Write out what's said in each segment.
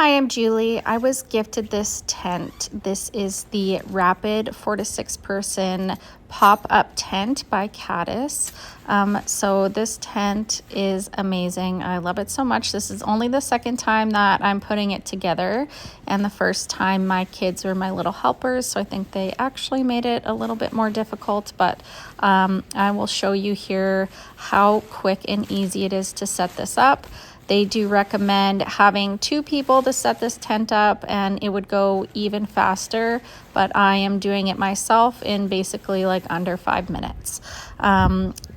Hi, I'm Julie. I was gifted this tent. This is the Rapid 4 to 6 person pop-up tent by Caddis. So this tent is amazing. I love it so much. This is only the second time that I'm putting it together, and the first time my kids were my little helpers, so I think they actually made it a little bit more difficult, but I will show you here how quick and easy it is to set this up. They do recommend having 2 people to set this tent up, and it would go even faster, but I am doing it myself in basically like under 5 minutes.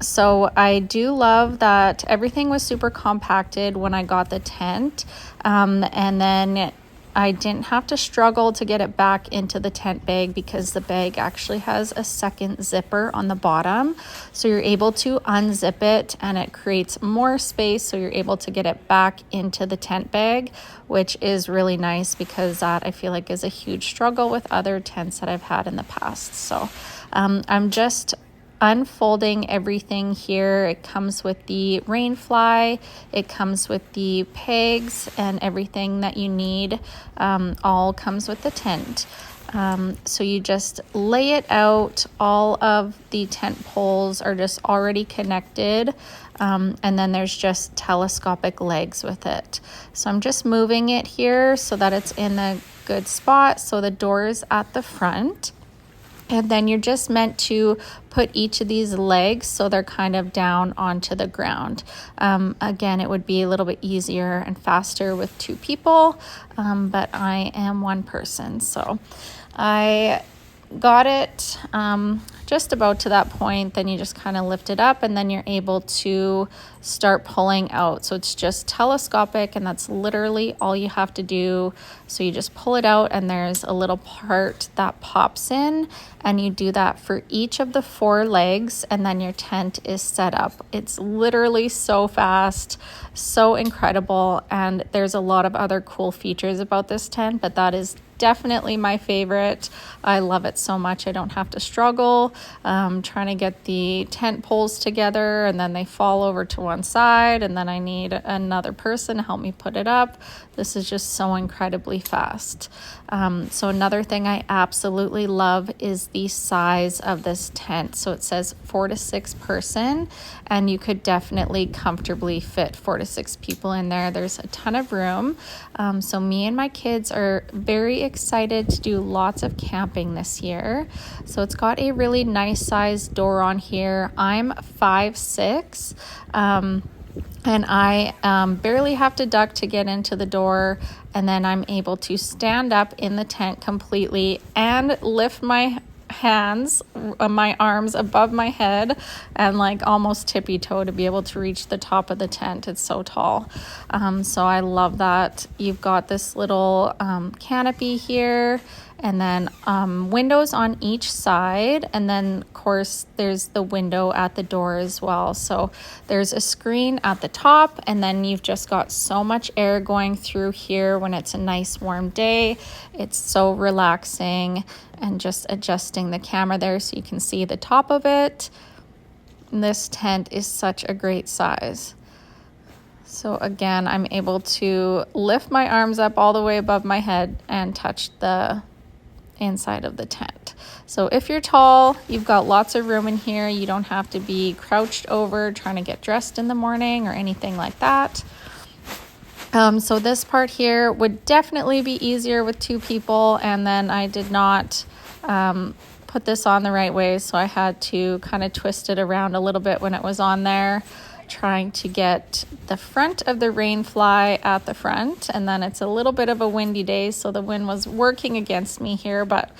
So I do love that everything was super compacted when I got the tent, and then I didn't have to struggle to get it back into the tent bag because the bag actually has a second zipper on the bottom. So you're able to unzip it and it creates more space, so you're able to get it back into the tent bag, which is really nice because that I feel like is a huge struggle with other tents that I've had in the past. So I'm just unfolding everything here. It comes with the rain fly, it comes with the pegs, and everything that you need all comes with the tent. So you just lay it out. All of the tent poles are just already connected, and then there's just telescopic legs with it. So I'm just moving it here so that it's in a good spot. So the door is at the front. And then you're just meant to put each of these legs so they're kind of down onto the ground. Again, it would be a little bit easier and faster with 2 people, but I am 1 person. So I got it just about to that point. Then you just kind of lift it up and then you're able to start pulling out. So it's just telescopic, and that's literally all you have to do. So you just pull it out and there's a little part that pops in, and you do that for each of the 4 legs, and then your tent is set up. It's literally so fast, so incredible, and there's a lot of other cool features about this tent, but that is definitely my favorite. I love it so much. I don't have to struggle trying to get the tent poles together, and then they fall over to one side, and then I need another person to help me put it up. This is just so incredibly fast. So another thing I absolutely love is the size of this tent. So it says 4 to 6 person, and you could definitely comfortably fit 4 to 6 people in there. There's a ton of room. So me and my kids are very excited to do lots of camping this year. So it's got a really nice sized door on here. I'm 5'6", and I barely have to duck to get into the door, and then I'm able to stand up in the tent completely and lift my hands, my arms above my head, and like almost tippy-toe to be able to reach the top of the tent. It's so tall. So I love that. You've got this little canopy here, and then windows on each side, and then of course there's the window at the door as well. So there's a screen at the top, and then you've just got so much air going through here when it's a nice warm day. It's so relaxing, and just adjusting the camera there so you can see the top of it. And this tent is such a great size. So again, I'm able to lift my arms up all the way above my head and touch the inside of the tent. So if you're tall, you've got lots of room in here. You don't have to be crouched over trying to get dressed in the morning or anything like that. So this part here would definitely be easier with 2 people, and then I did not put this on the right way, so I had to kind of twist it around a little bit when it was on there, trying to get the front of the rain fly at the front. And then it's a little bit of a windy day, so the wind was working against me here, but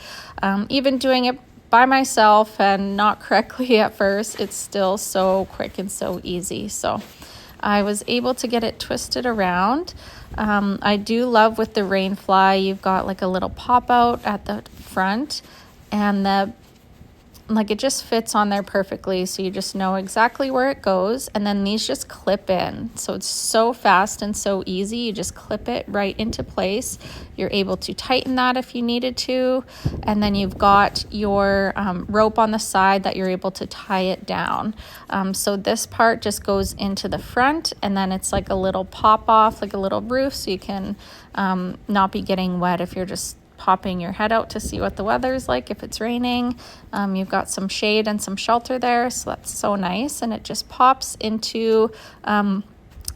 even doing it by myself and not correctly at first, it's still so quick and so easy. So I was able to get it twisted around. I do love with the rain fly, you've got like a little pop out at the front, and the like it just fits on there perfectly, so you just know exactly where it goes. And then these just clip in, so it's so fast and so easy. You just clip it right into place. You're able to tighten that if you needed to, and then you've got your rope on the side that you're able to tie it down. So this part just goes into the front, and then it's like a little pop off, like a little roof, so you can not be getting wet if you're just popping your head out to see what the weather's like if it's raining. You've got some shade and some shelter there, so that's so nice. And it just pops into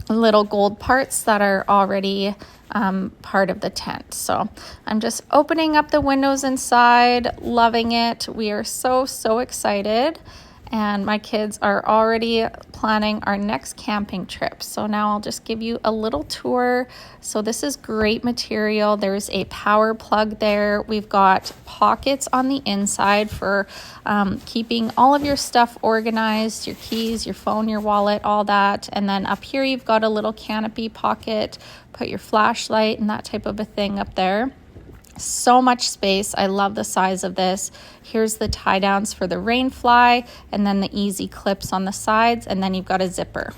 little gold parts that are already part of the tent. So I'm just opening up the windows inside, loving it. We are so excited. And my kids are already planning our next camping trip. So now I'll just give you a little tour. So this is great material. There's a power plug there. We've got pockets on the inside for keeping all of your stuff organized, your keys, your phone, your wallet, all that. And then up here, you've got a little canopy pocket, put your flashlight and that type of a thing up there. So much space. I love the size of this. Here's the tie downs for the rain fly, and then the easy clips on the sides, and then you've got a zipper.